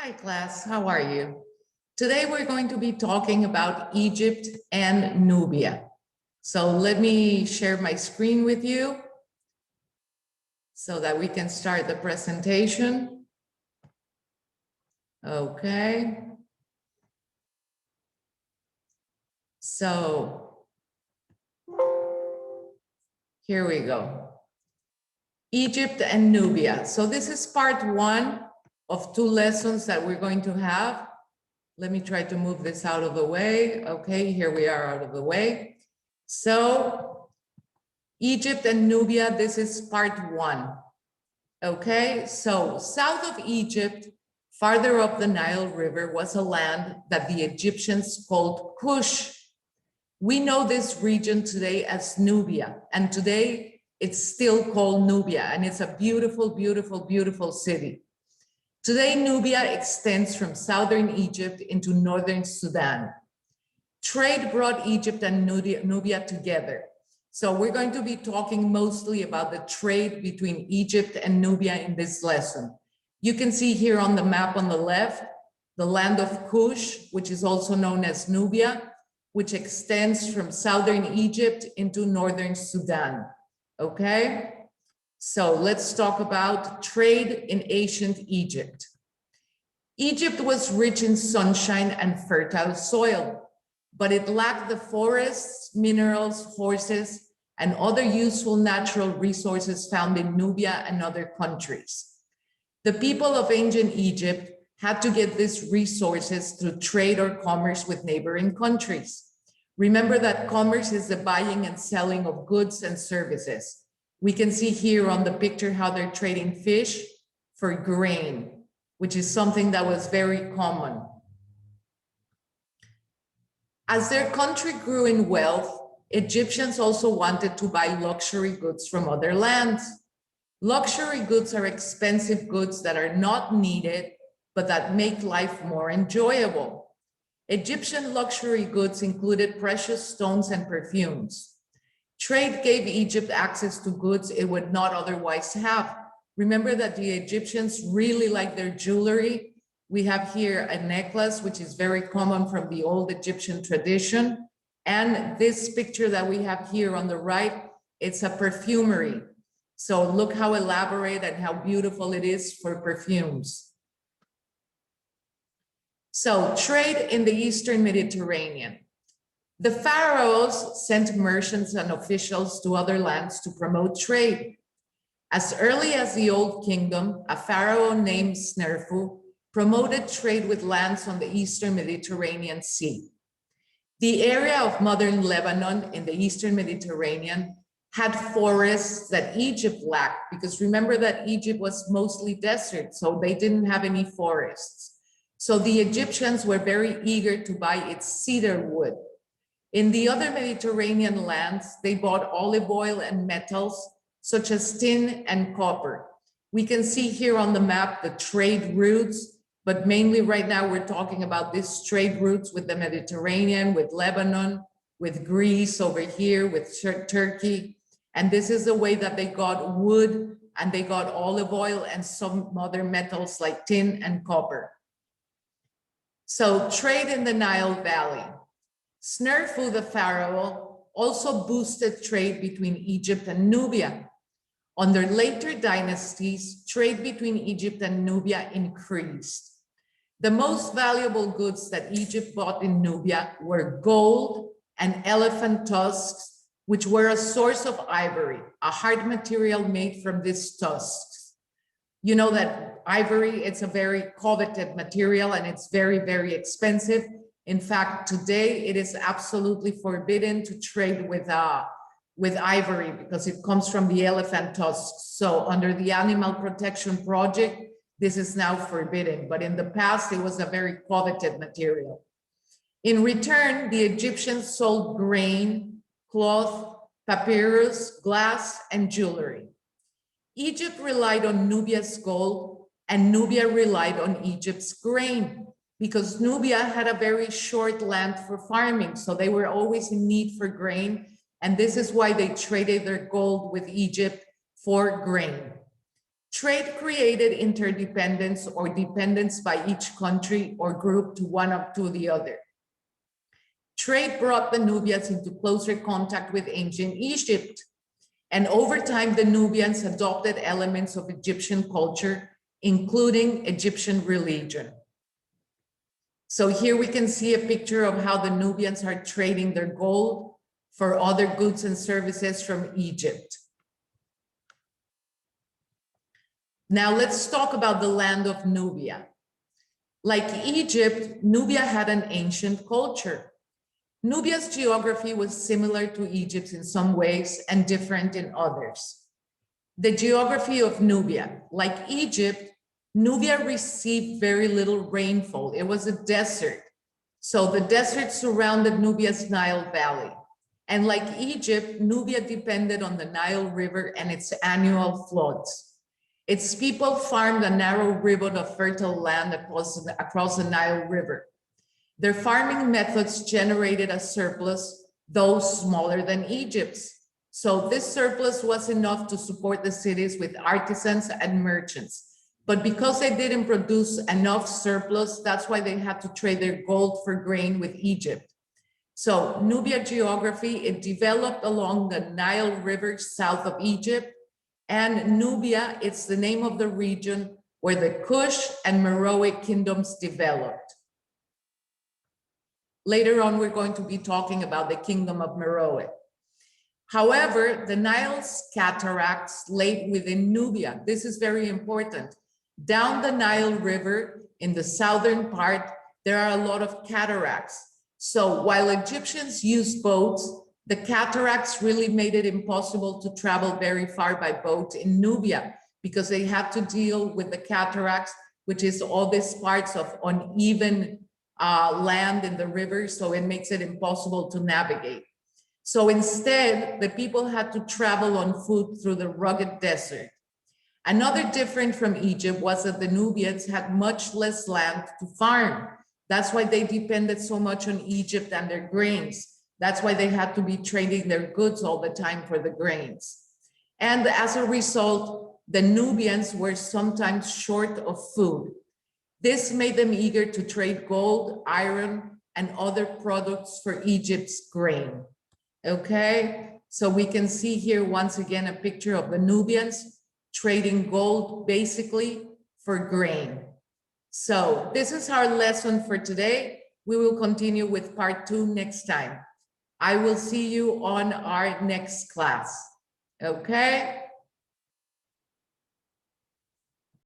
Hi class, how are you? Today we're going to be talking about Egypt and Nubia. So let me share my screen with you so that we can start the presentation. Okay. So here we go. Egypt and Nubia. So this is part one of two lessons that we're going to have. Let me try to move this out of the way. Okay, here we are out of the way. So Egypt and Nubia, this is part one. Okay, so south of Egypt, farther up the Nile River, was a land that the Egyptians called Kush. We know this region today as Nubia, and today it's still called Nubia, and it's a beautiful, beautiful, beautiful city. Today, Nubia extends from southern Egypt into northern Sudan. Trade brought Egypt and Nubia together. So we're going to be talking mostly about the trade between Egypt and Nubia in this lesson. You can see here on the map on the left, the land of Kush, which is also known as Nubia, which extends from southern Egypt into northern Sudan. Okay? So let's talk about trade in ancient Egypt. Egypt was rich in sunshine and fertile soil, but it lacked the forests, minerals, horses, and other useful natural resources found in Nubia and other countries. The people of ancient Egypt had to get these resources through trade or commerce with neighboring countries. Remember that commerce is the buying and selling of goods and services. We can see here on the picture how they're trading fish for grain, which is something that was very common. As their country grew in wealth, Egyptians also wanted to buy luxury goods from other lands. Luxury goods are expensive goods that are not needed, but that make life more enjoyable. Egyptian luxury goods included precious stones and perfumes. Trade gave Egypt access to goods it would not otherwise have. Remember that the Egyptians really like their jewelry. We have here a necklace, which is very common from the old Egyptian tradition. And this picture that we have here on the right, it's a perfumery. So look how elaborate and how beautiful it is for perfumes. So trade in the Eastern Mediterranean. The pharaohs sent merchants and officials to other lands to promote trade. As early as the Old Kingdom, a pharaoh named Snerfu promoted trade with lands on the Eastern Mediterranean Sea. The area of modern Lebanon in the Eastern Mediterranean had forests that Egypt lacked, because remember that Egypt was mostly desert, so they didn't have any forests. So the Egyptians were very eager to buy its cedar wood. In the other Mediterranean lands, they bought olive oil and metals such as tin and copper. We can see here on the map the trade routes, but mainly right now we're talking about these trade routes with the Mediterranean, with Lebanon, with Greece over here, with Turkey. And this is the way that they got wood and they got olive oil and some other metals like tin and copper. So trade in the Nile Valley. Snerfu, the pharaoh, also boosted trade between Egypt and Nubia. Under later dynasties, trade between Egypt and Nubia increased. The most valuable goods that Egypt bought in Nubia were gold and elephant tusks, which were a source of ivory, a hard material made from these tusks. You know that ivory, it's a very coveted material and it's very, very expensive. In fact, today it is absolutely forbidden to trade with ivory because it comes from the elephant tusks. So under the Animal Protection Project, this is now forbidden, but in the past it was a very coveted material. In return, the Egyptians sold grain, cloth, papyrus, glass, and jewelry. Egypt relied on Nubia's gold, and Nubia relied on Egypt's grain, because Nubia had a very short land for farming, so they were always in need for grain, and this is why they traded their gold with Egypt for grain. Trade created interdependence or dependence by each country or group to one up to the other. Trade brought the Nubians into closer contact with ancient Egypt. And over time, the Nubians adopted elements of Egyptian culture, including Egyptian religion. So here we can see a picture of how the Nubians are trading their gold for other goods and services from Egypt. Now let's talk about the land of Nubia. Like Egypt, Nubia had an ancient culture. Nubia's geography was similar to Egypt's in some ways and different in others. The geography of Nubia, like Egypt, Nubia received very little rainfall. It was a desert. So the desert surrounded Nubia's Nile Valley. And like Egypt, Nubia depended on the Nile River and its annual floods. Its people farmed a narrow ribbon of fertile land across the Nile River. Their farming methods generated a surplus, though smaller than Egypt's. So this surplus was enough to support the cities with artisans and merchants. But because they didn't produce enough surplus, that's why they had to trade their gold for grain with Egypt. So Nubia geography, it developed along the Nile River south of Egypt. And Nubia, it's the name of the region where the Kush and Meroe kingdoms developed. Later on, we're going to be talking about the kingdom of Meroe. However, the Nile's cataracts lay within Nubia. This is very important. Down the Nile River in the southern part, there are a lot of cataracts. So while Egyptians used boats, the cataracts really made it impossible to travel very far by boat in Nubia because they had to deal with the cataracts, which is all these parts of uneven land in the river. So it makes it impossible to navigate. So instead, the people had to travel on foot through the rugged desert. Another difference from Egypt was that the Nubians had much less land to farm. That's why they depended so much on Egypt and their grains. That's why they had to be trading their goods all the time for the grains. And as a result, the Nubians were sometimes short of food. This made them eager to trade gold, iron, and other products for Egypt's grain. Okay, so we can see here once again a picture of the Nubians trading gold basically for grain. So this is our lesson for today. We will continue with part 2 next time. I will see you on our next class. Okay.